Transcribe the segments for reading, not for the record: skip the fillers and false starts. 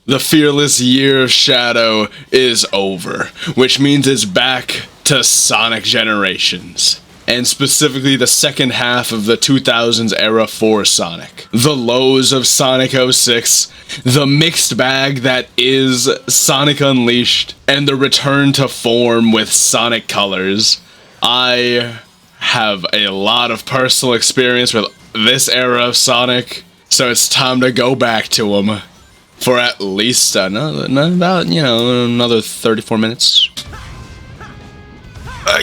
The fearless year of Shadow is over, which means it's back to Sonic Generations, and specifically the second half of the 2000s era for Sonic. The lows of Sonic 06, the mixed bag that is Sonic Unleashed, and the return to form with Sonic Colors. I have a lot of personal experience with this era of Sonic, so it's time to go back to them. For at least about, another 34 minutes.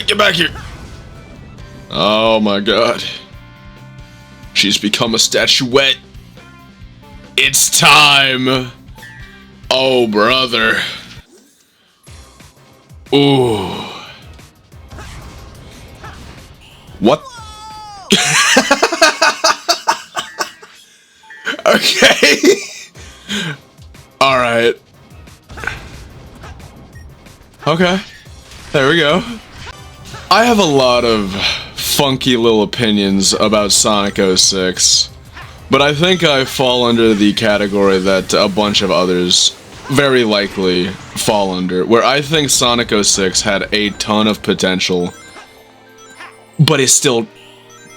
Get back here! Oh my god. She's become a statuette. It's time! Oh, brother. Ooh. What? Okay. Alright. Okay. There we go. I have a lot of funky little opinions about Sonic 06, but I think I fall under the category that a bunch of others very likely fall under, where I think Sonic 06 had a ton of potential, but it's still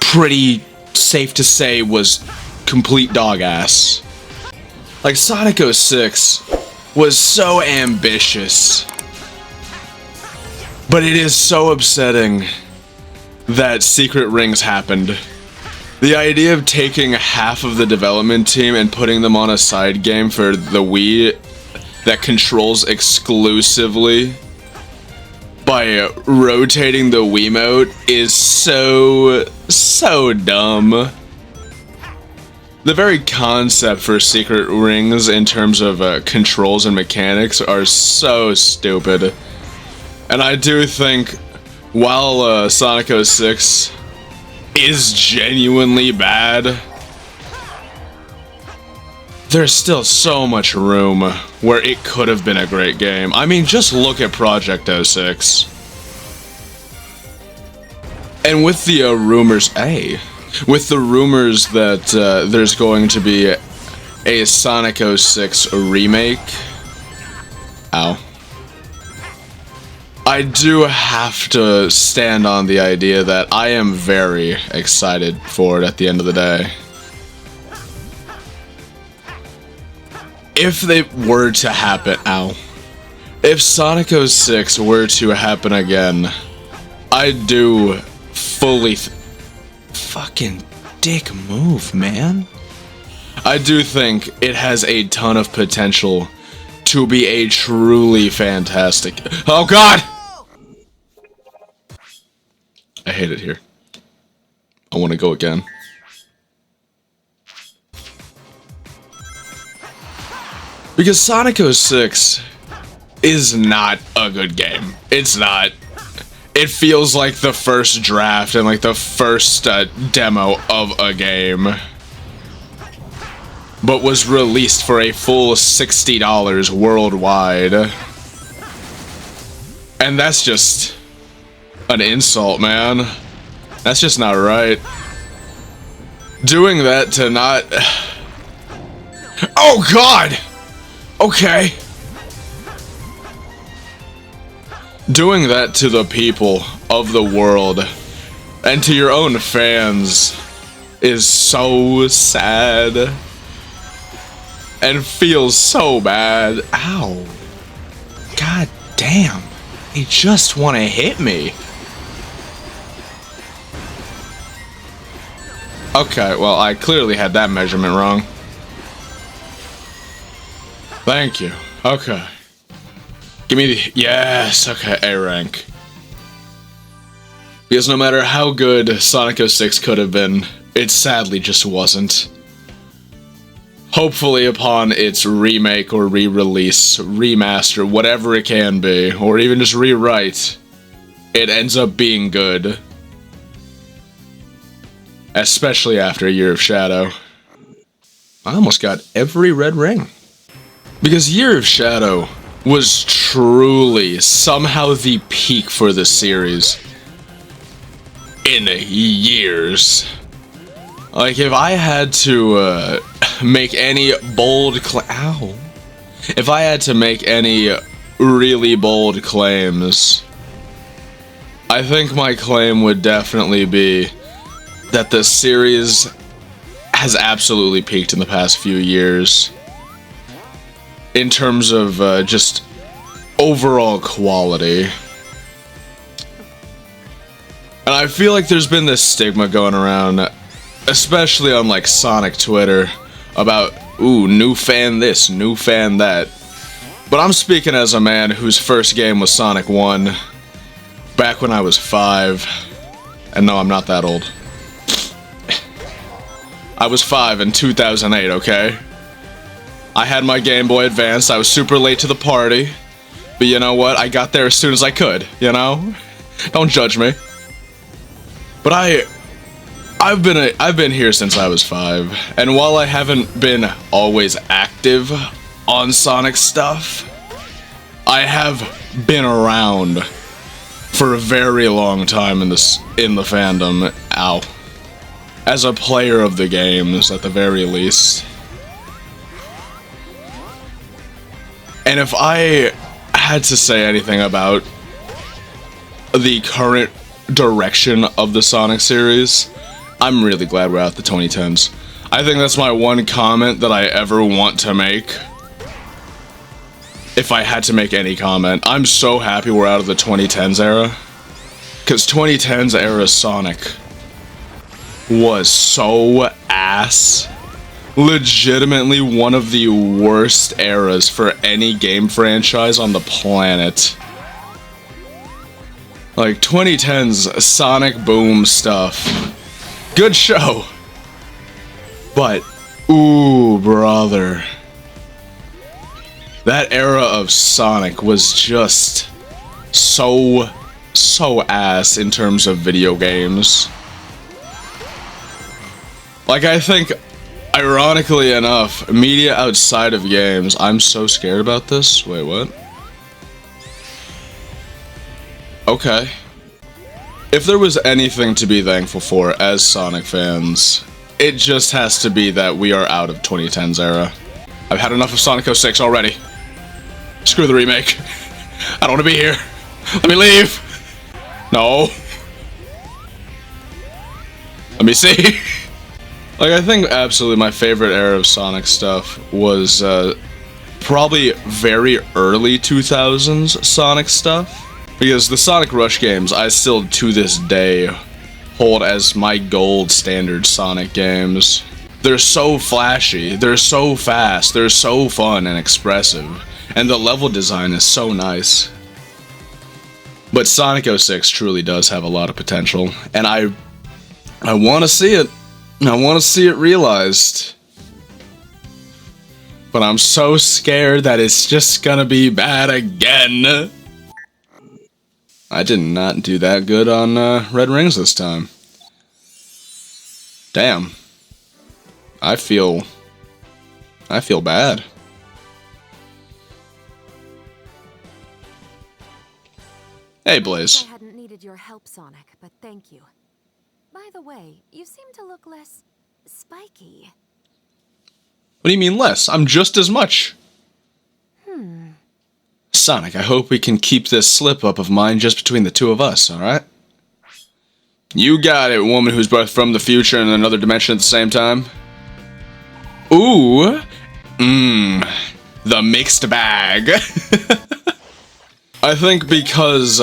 pretty safe to say was complete dog ass. Like, Sonic 06 was so ambitious, but it is so upsetting that Secret Rings happened. The idea of taking half of the development team and putting them on a side game for the Wii that controls exclusively by rotating the Wiimote is so dumb. The very concept for Secret Rings in terms of controls and mechanics are so stupid. And I do think, while Sonic 06 is genuinely bad, there's still so much room where it could have been a great game. I mean, just look at Project 06. And with the with the rumors that there's going to be a Sonic 06 remake. Ow. I do have to stand on the idea that I am very excited for it at the end of the day. If they were to happen, if Sonic 06 were to happen again, I do fully fucking dick move, man. I do think it has a ton of potential to be a truly fantastic. Oh god! I hate it here. I want to go again. Because Sonic 06 is not a good game. It's not. It feels like the first draft and like the first demo of a game, but was released for a full $60 worldwide. And that's just an insult, man. That's just not right. Doing that to not... Oh god! Okay. Doing that to the people of the world and to your own fans is so sad and feels so bad. Ow. God damn. They just want to hit me. Okay, well, I clearly had that measurement wrong. Thank you. Okay. Give me the... Yes, okay, A rank. Because no matter how good Sonic 06 could have been, it sadly just wasn't. Hopefully upon its remake or re-release, remaster, whatever it can be, or even just rewrite, it ends up being good. Especially after a Year of Shadow. I almost got every red ring. Because Year of Shadow was truly somehow the peak for the series in years. Like, if I had to make any bold If I had to make any really bold claims, I think my claim would definitely be that the series has absolutely peaked in the past few years in terms of just overall quality. And I feel like there's been this stigma going around, especially on like Sonic Twitter, about, ooh, new fan this, new fan that. But I'm speaking as a man whose first game was Sonic 1, back when I was 5. And no, I'm not that old. I was 5 in 2008, okay? I had my Game Boy Advance, I was super late to the party. But you know what? I got there as soon as I could, you know? Don't judge me. But I've been here since I was 5, and while I haven't been always active on Sonic stuff, I have been around for a very long time in the fandom. Ow. As a player of the games, at the very least. And if I had to say anything about the current direction of the Sonic series, I'm really glad we're out the 2010s. I think that's my one comment that I ever want to make. If I had to make any comment, I'm so happy we're out of the 2010s era. Because 2010s era Sonic was so ass. Legitimately one of the worst eras for any game franchise on the planet. Like 2010's Sonic Boom stuff. Good show. But, ooh, brother. That era of Sonic was just so ass in terms of video games. Like, I think, ironically enough, media outside of games, I'm so scared about this. Wait, what? Okay. If there was anything to be thankful for as Sonic fans, it just has to be that we are out of 2010's era. I've had enough of Sonic 06 already. Screw the remake. I don't want to be here. Let me leave. No. Let me see. Like, I think absolutely my favorite era of Sonic stuff was probably very early 2000s Sonic stuff. Because the Sonic Rush games, I still to this day hold as my gold standard Sonic games. They're so flashy, they're so fast, they're so fun and expressive, and the level design is so nice. But Sonic 06 truly does have a lot of potential, and I want to see it. I want to see it realized. But I'm so scared that it's just gonna be bad again. I did not do that good on Red Rings this time. Damn. I feel bad. Hey, Blaze. I hadn't needed your help, Sonic, but thank you. By the way, you seem to look less spiky. What do you mean less? I'm just as much. Sonic, I hope we can keep this slip-up of mine just between the two of us, alright? You got it, woman who's both from the future and another dimension at the same time. Ooh. The mixed bag. I think because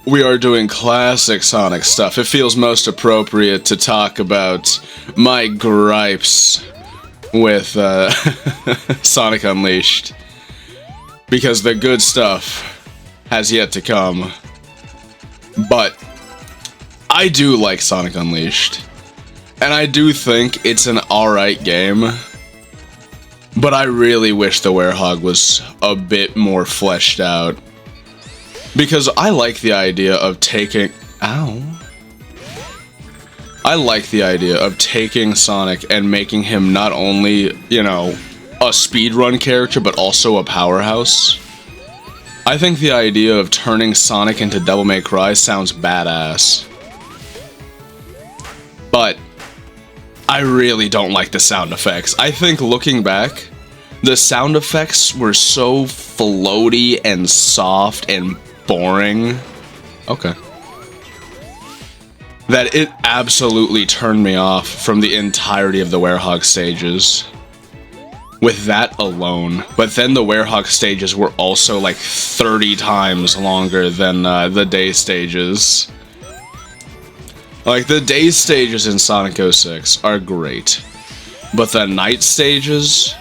we are doing classic Sonic stuff, it feels most appropriate to talk about my gripes with Sonic Unleashed. Because the good stuff has yet to come. But I do like Sonic Unleashed. And I do think it's an alright game. But I really wish the Werehog was a bit more fleshed out. Because I like the idea of taking... Ow. I like the idea of taking Sonic and making him not only, you know, a speedrun character, but also a powerhouse. I think the idea of turning Sonic into Devil May Cry sounds badass. But I really don't like the sound effects. I think looking back, The sound effects were so floaty and soft and boring. Okay. That it absolutely turned me off from the entirety of the Werehog stages. With that alone. But then the Werehog stages were also like 30 times longer than the day stages. Like, the day stages in Sonic 06 are great. But the night stages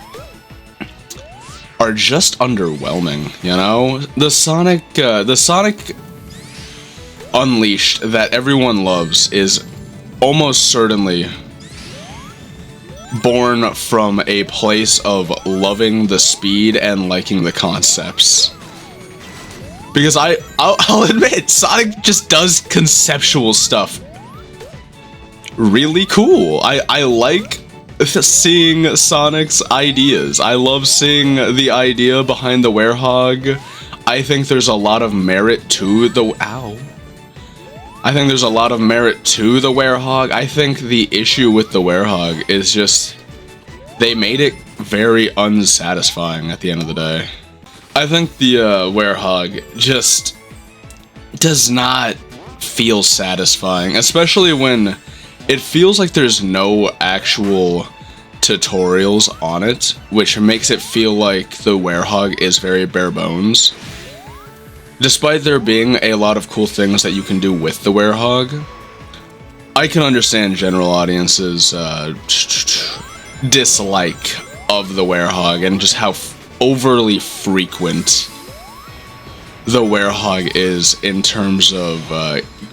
are just underwhelming, you know? The Sonic Unleashed that everyone loves is almost certainly born from a place of loving the speed and liking the concepts. Because I'll admit, Sonic just does conceptual stuff really cool. I like seeing Sonic's ideas. I love seeing the idea behind the Werehog. I think there's a lot of merit to the... Ow. I think there's a lot of merit to the Werehog. I think the issue with the Werehog is just they made it very unsatisfying at the end of the day. I think the Werehog just does not feel satisfying, especially when it feels like there's no actual tutorials on it, which makes it feel like the Werehog is very bare bones. Despite there being a lot of cool things that you can do with the Werehog, I can understand general audiences' dislike of the Werehog and just how overly frequent the Werehog is in terms of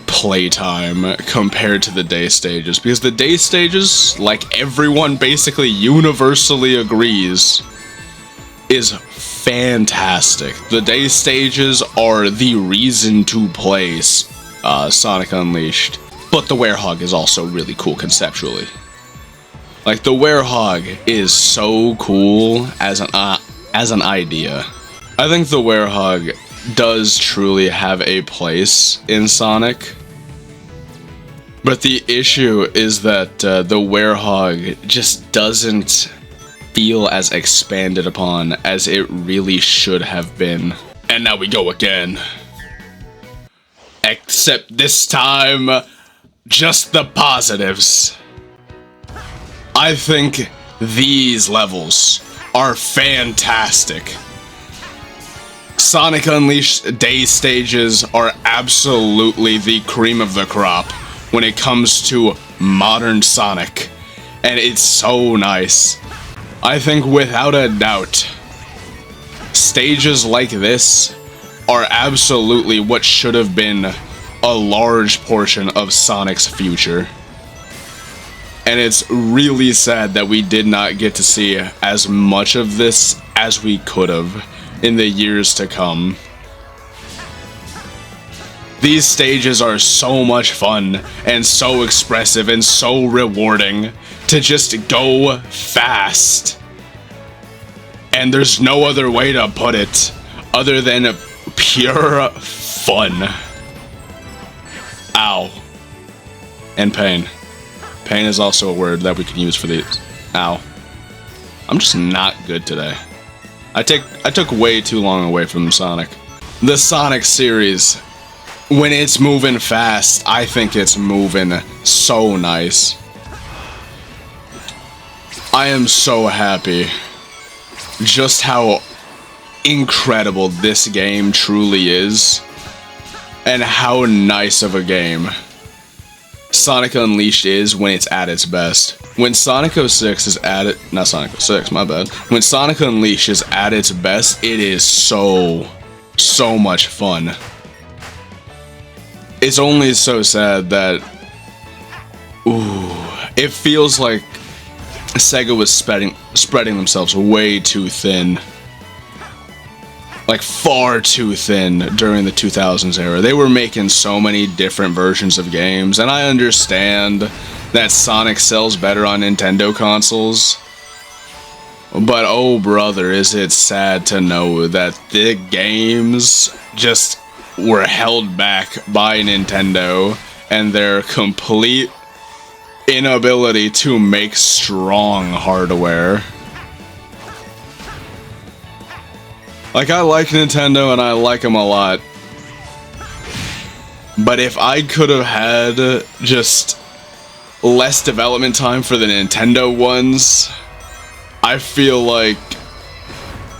playtime compared to the day stages. Because the day stages, like everyone basically universally agrees, is fantastic. The day stages are the reason to play Sonic Unleashed. But the Werehog is also really cool conceptually. Like, the Werehog is so cool as an idea. I think the Werehog does truly have a place in Sonic. But the issue is that the Werehog just doesn't feel as expanded upon as it really should have been. And now we go again. Except this time, just the positives. I think these levels are fantastic. Sonic Unleashed day stages are absolutely the cream of the crop when it comes to modern Sonic, and it's so nice. I think without a doubt, stages like this are absolutely what should have been a large portion of Sonic's future. And it's really sad that we did not get to see as much of this as we could have in the years to come. These stages are so much fun and so expressive and so rewarding to just go fast. And there's no other way to put it other than pure fun. Ow. And pain. Pain is also a word that we can use for these. Ow. I'm just not good today. I took way too long away from Sonic. The Sonic series, when it's moving fast, I think it's moving so nice. I am so happy just how incredible this game truly is, and how nice of a game Sonic Unleashed is when it's at its best. When Sonic 06 is at it, not Sonic 06, my bad. When Sonic Unleashed is at its best, it is so much fun. It's only so sad that, it feels like Sega was spreading themselves way too thin. Like, far too thin during the 2000s era. They were making so many different versions of games, and I understand that Sonic sells better on Nintendo consoles. But oh brother, is it sad to know that the games just were held back by Nintendo and their complete inability to make strong hardware. Like, I like Nintendo and I like them a lot. But if I could have had just less development time for the Nintendo ones, I feel like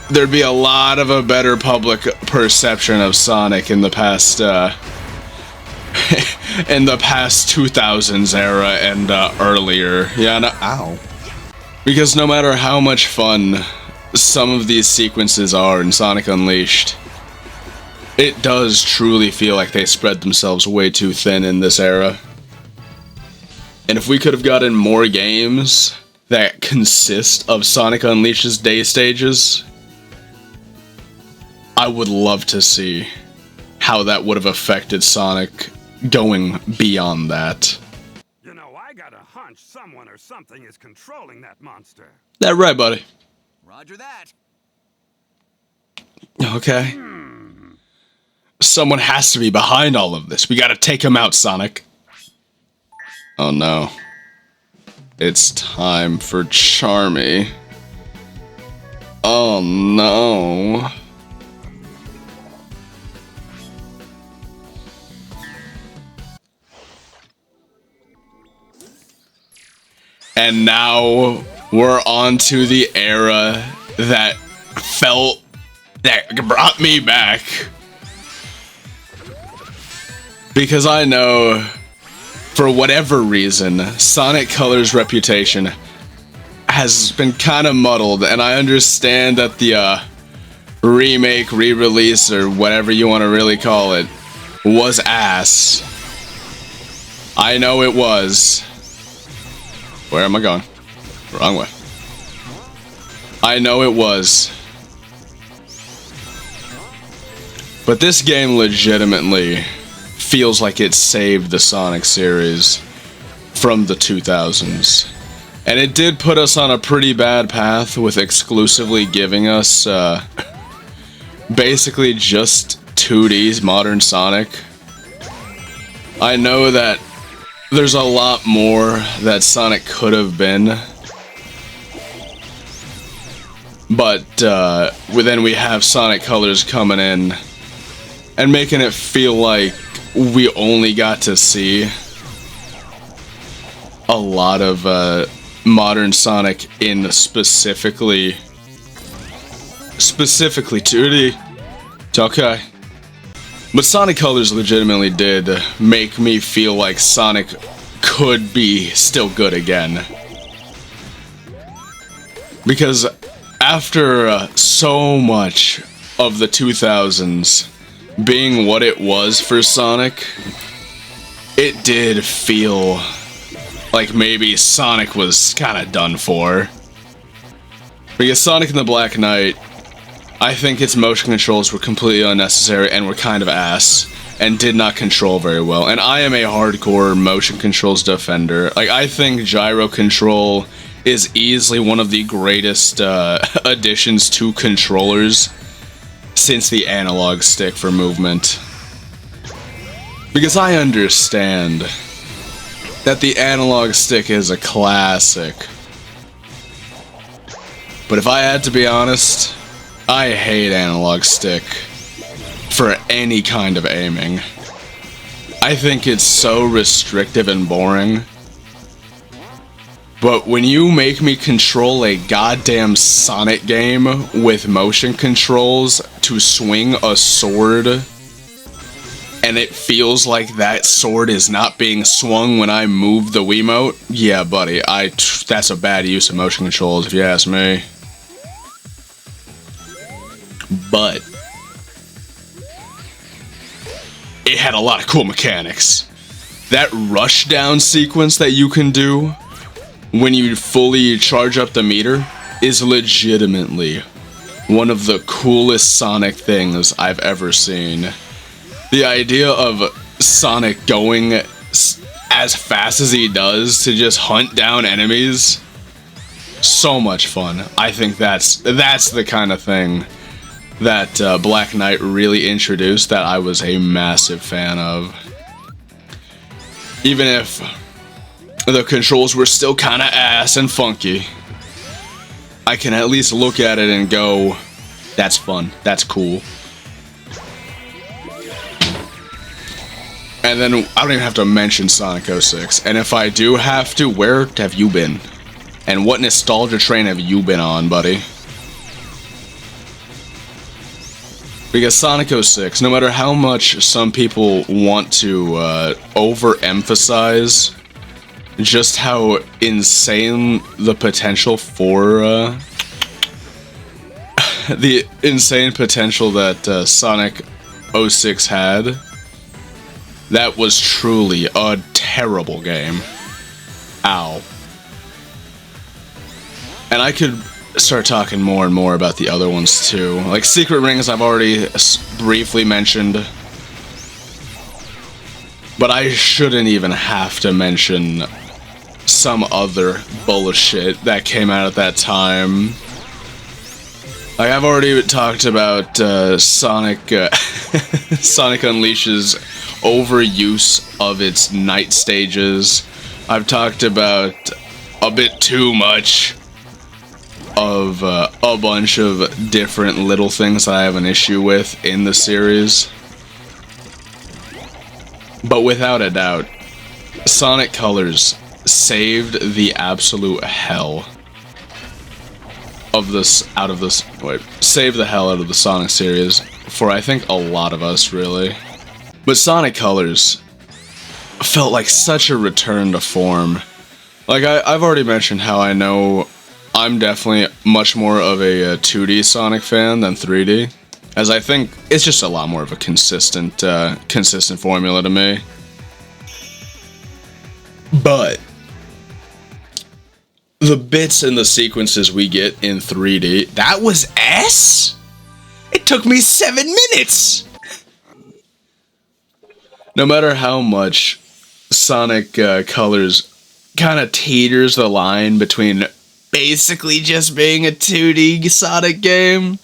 there'd be a lot of a better public perception of Sonic in the past, in the past 2000s era and earlier. Yeah, no, ow. Because no matter how much fun some of these sequences are in Sonic Unleashed, it does truly feel like they spread themselves way too thin in this era. And if we could have gotten more games that consist of Sonic Unleashed's day stages, I would love to see how that would have affected Sonic going beyond that. You know, I got a hunch someone or something is controlling that monster. That right, buddy? Roger that. Okay. Someone has to be behind all of this. We gotta take him out, Sonic. Oh no. It's time for Charmy. Oh no. And now we're on to the era that brought me back. Because I know, for whatever reason, Sonic Colors' reputation has been kind of muddled, and I understand that the remake, re-release, or whatever you want to really call it, was ass. I know it was. Where am I going? Wrong way. I know it was. But this game legitimately feels like it saved the Sonic series from the 2000s. And it did put us on a pretty bad path with exclusively giving us basically just 2D's modern Sonic. I know that there's a lot more that Sonic could have been. But then we have Sonic Colors coming in and making it feel like we only got to see a lot of modern Sonic in specifically 2D. It's okay. But Sonic Colors legitimately did make me feel like Sonic could be still good again. Because after so much of the 2000s being what it was for Sonic, it did feel like maybe Sonic was kind of done for. Because Sonic and the Black Knight, I think its motion controls were completely unnecessary and were kind of ass and did not control very well. And I am a hardcore motion controls defender. Like, I think gyro control is easily one of the greatest additions to controllers since the analog stick for movement. Because I understand that the analog stick is a classic. But if I had to be honest, I hate analog stick for any kind of aiming. I think it's so restrictive and boring. But when you make me control a goddamn Sonic game with motion controls to swing a sword, and it feels like that sword is not being swung when I move the Wiimote, yeah, buddy, that's a bad use of motion controls if you ask me. But it had a lot of cool mechanics. That rushdown sequence that you can do when you fully charge up the meter is legitimately one of the coolest Sonic things I've ever seen. The idea of Sonic going as fast as he does to just hunt down enemies, so much fun. I think that's the kind of thing that Black Knight really introduced that I was a massive fan of. Even if the controls were still kind of ass and funky, I can at least look at it and go, That's fun. That's cool. And then I don't even have to mention Sonic 06. And if I do have to, where have you been? And what nostalgia train have you been on, buddy? Because Sonic 06, no matter how much some people want to overemphasize just how insane the potential for the insane potential that Sonic 06 had, that was truly a terrible game. Ow. And I could start talking more and more about the other ones too. Like Secret Rings I've already briefly mentioned. But I shouldn't even have to mention some other bullshit that came out at that time. Like I've already talked about Sonic Unleash's overuse of its night stages. I've talked about a bit too much of a bunch of different little things that I have an issue with in the series. But without a doubt, Sonic Colors saved the absolute hell of this, saved the hell out of the Sonic series for I think a lot of us, really. But Sonic Colors felt like such a return to form. Like I've already mentioned how I know I'm definitely much more of a 2D Sonic fan than 3D, as I think it's just a lot more of a consistent formula to me. But the bits and the sequences we get in 3D, that was S? It took me 7 minutes! No matter how much Sonic Colors kind of teeters the line between basically just being a 2D Sonic game,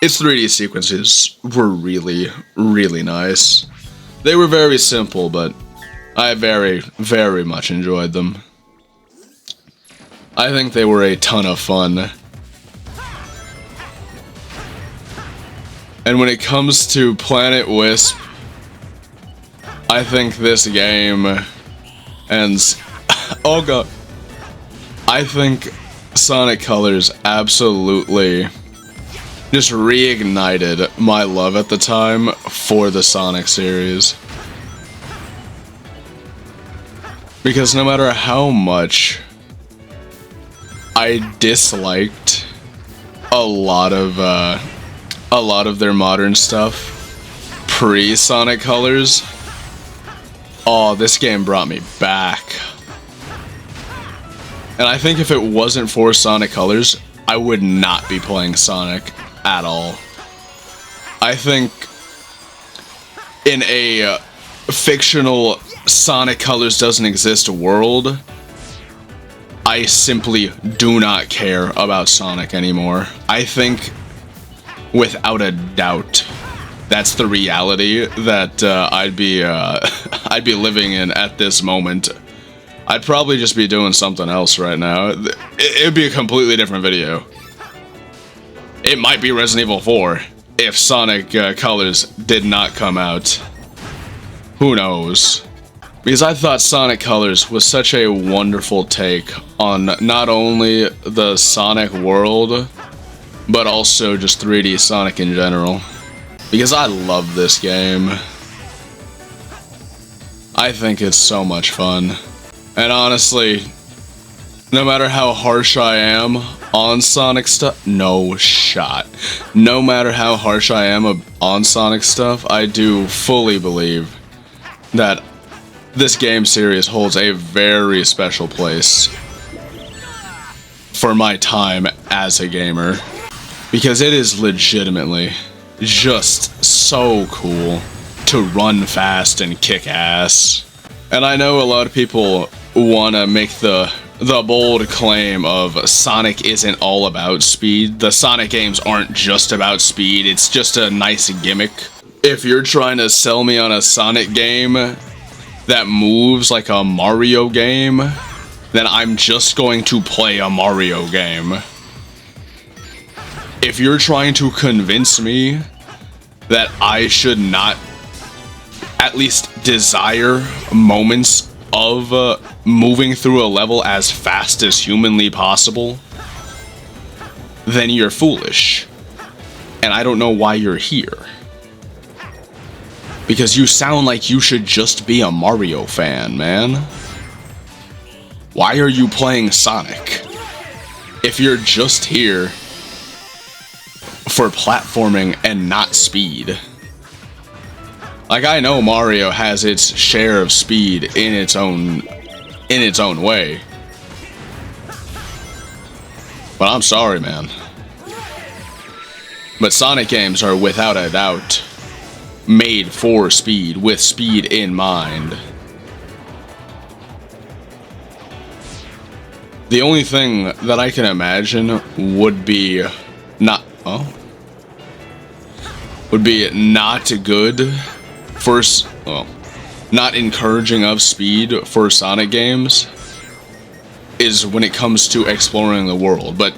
its 3D sequences were really, really nice. They were very simple, but I very, very much enjoyed them. I think they were a ton of fun. And when it comes to Planet Wisp, I think this game ends... Oh god. I think Sonic Colors absolutely just reignited my love at the time for the Sonic series. Because no matter how much I disliked a lot of their modern stuff pre-Sonic Colors, oh, this game brought me back. And I think if it wasn't for Sonic Colors, I would not be playing Sonic at all. I think in a fictional Sonic Colors doesn't exist world, I simply do not care about Sonic anymore. I think, without a doubt, that's the reality that I'd be living in at this moment. I'd probably just be doing something else right now. It'd be a completely different video. It might be Resident Evil 4 if Sonic Colors did not come out. Who knows? Because I thought Sonic Colors was such a wonderful take on not only the Sonic world, but also just 3D Sonic in general. Because I love this game. I think it's so much fun. And honestly, no matter how harsh I am on Sonic stuff, no shot. No matter how harsh I am on Sonic stuff, I do fully believe that this game series holds a very special place for my time as a gamer. Because it is legitimately just so cool to run fast and kick ass. And I know a lot of people want to make the bold claim of Sonic isn't all about speed. The Sonic games aren't just about speed, it's just a nice gimmick. If you're trying to sell me on a Sonic game that moves like a Mario game, then I'm just going to play a Mario game. if you're trying to convince me that I should not at least desire moments of moving through a level as fast as humanly possible, then you're foolish. And I don't know why you're here. Because you sound like you should just be a Mario fan, man. Why are you playing Sonic? If you're just here for platforming and not speed. Like, I know Mario has its share of speed in its own way. But I'm sorry, man. But Sonic games are without a doubt made for speed, with speed in mind. The only thing that I can imagine would be not good for, well, not encouraging of speed for Sonic games is when it comes to exploring the world. But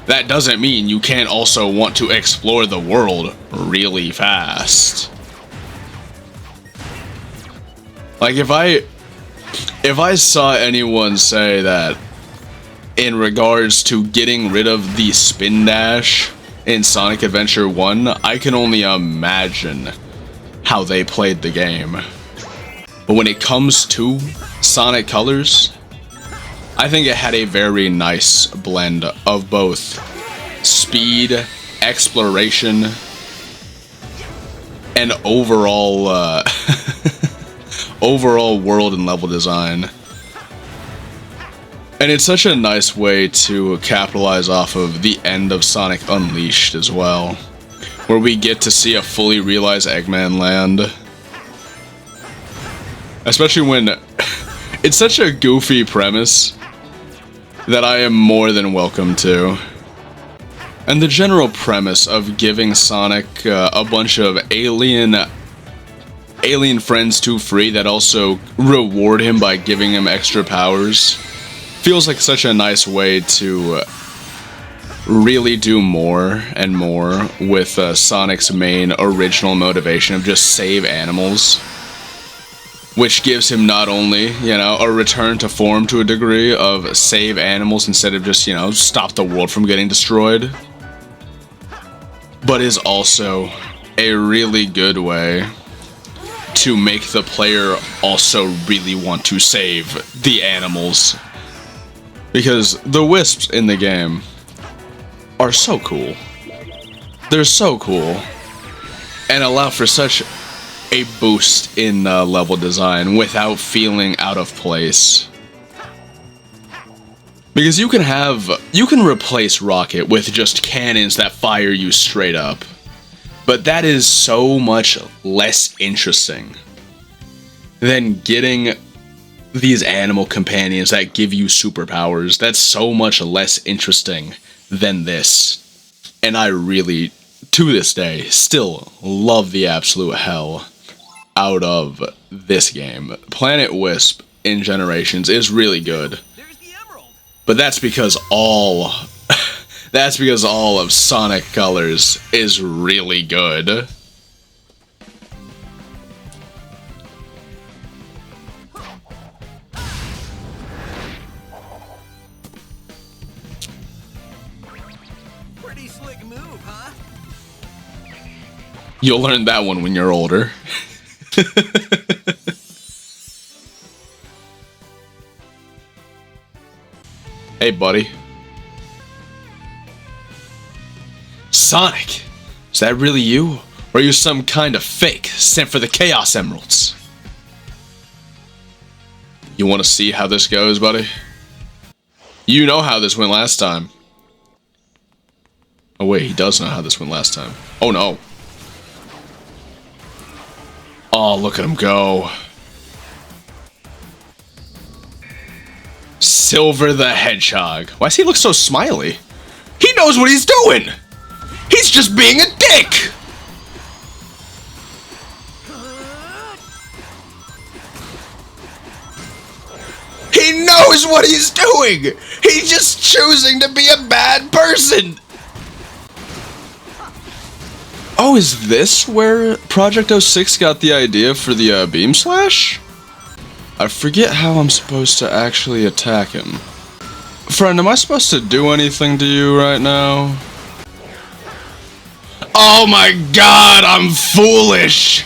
that doesn't mean you can't also want to explore the world really fast. Like, if I saw anyone say that in regards to getting rid of the spin dash in Sonic Adventure 1, I can only imagine how they played the game. But when it comes to Sonic Colors, I think it had a very nice blend of both speed, exploration, and overall overall world and level design. And it's such a nice way to capitalize off of the end of Sonic Unleashed as well, where we get to see a fully realized Eggman land. Especially when it's such a goofy premise that I am more than welcome to. And the general premise of giving Sonic a bunch of alien friends to free that also reward him by giving him extra powers feels like such a nice way to really do more and more with Sonic's main original motivation of just save animals, which gives him not only, you know, a return to form to a degree of save animals instead of just, you know, stop the world from getting destroyed, but is also a really good way to make the player also really want to save the animals. Because the wisps in the game are so cool. They're so cool. And allow for such a boost in level design without feeling out of place. Because you can replace Rocket with just cannons that fire you straight up. But that is so much less interesting than getting these animal companions that give you superpowers. That's so much less interesting than this. And I really, to this day, still love the absolute hell out of this game. Planet Wisp in Generations is really good. But that's because all of Sonic Colors is really good. Pretty slick move, huh? You'll learn that one when you're older. Hey, buddy. Sonic! Is that really you? Or are you some kind of fake sent for the Chaos Emeralds? You want to see how this goes, buddy? You know how this went last time. Oh wait, he does know how this went last time. Oh no. Oh, look at him go. Silver the Hedgehog. Why does he look so smiley? He knows what he's doing! He's just being a dick! He knows what he's doing! He's just choosing to be a bad person! Oh, is this where Project 06 got the idea for the beam slash? I forget how I'm supposed to actually attack him. Friend, am I supposed to do anything to you right now? Oh my god, I'm foolish!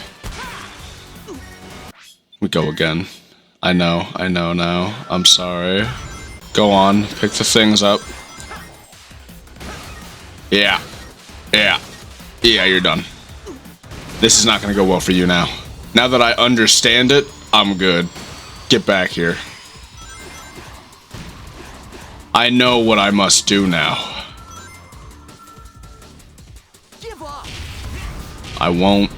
We go again. I know now. I'm sorry. Go on, pick the things up. Yeah, you're done. This is not gonna go well for you now. Now that I understand it, I'm good. Get back here. I know what I must do now. Give up. I won't.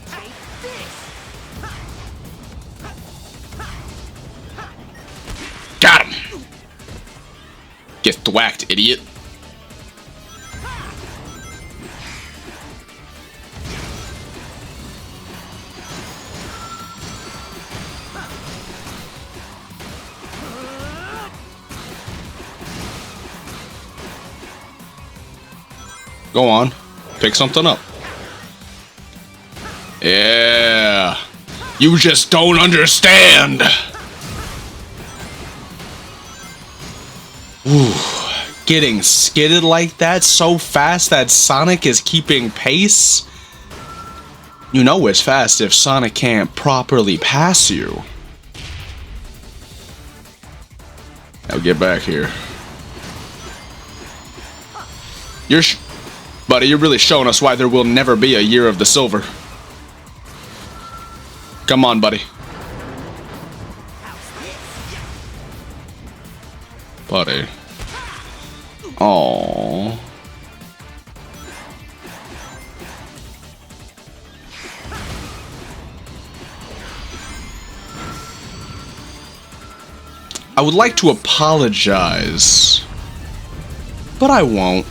Take this. Got him! Get thwacked, idiot. Go on. Pick something up. Yeah. You just don't understand. Ooh. Getting skidded like that so fast that Sonic is keeping pace? You know it's fast if Sonic can't properly pass you. Now get back here. Buddy, you're really showing us why there will never be a Year of the Silver. Come on, buddy. Buddy. Aww. I would like to apologize, but I won't.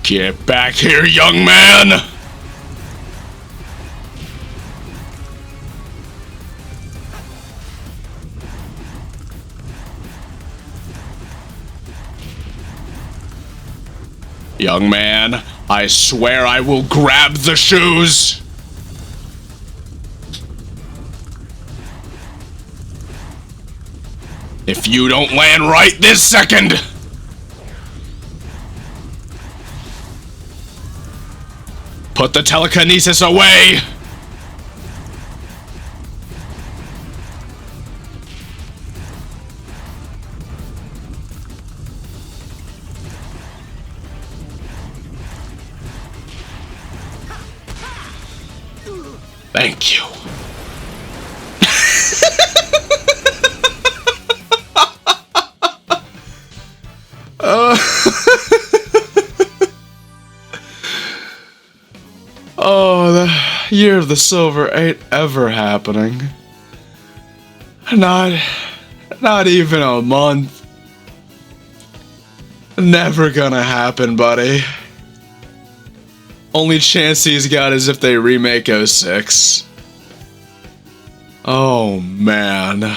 Get back here, young man! Young man, I swear I will grab the shoes! If you don't land right this second! Put the telekinesis away! Thank you. Oh, the Year of the Silver ain't ever happening. Not even a month. Never gonna happen, buddy. Only chance he's got is if they remake 06. Oh, man.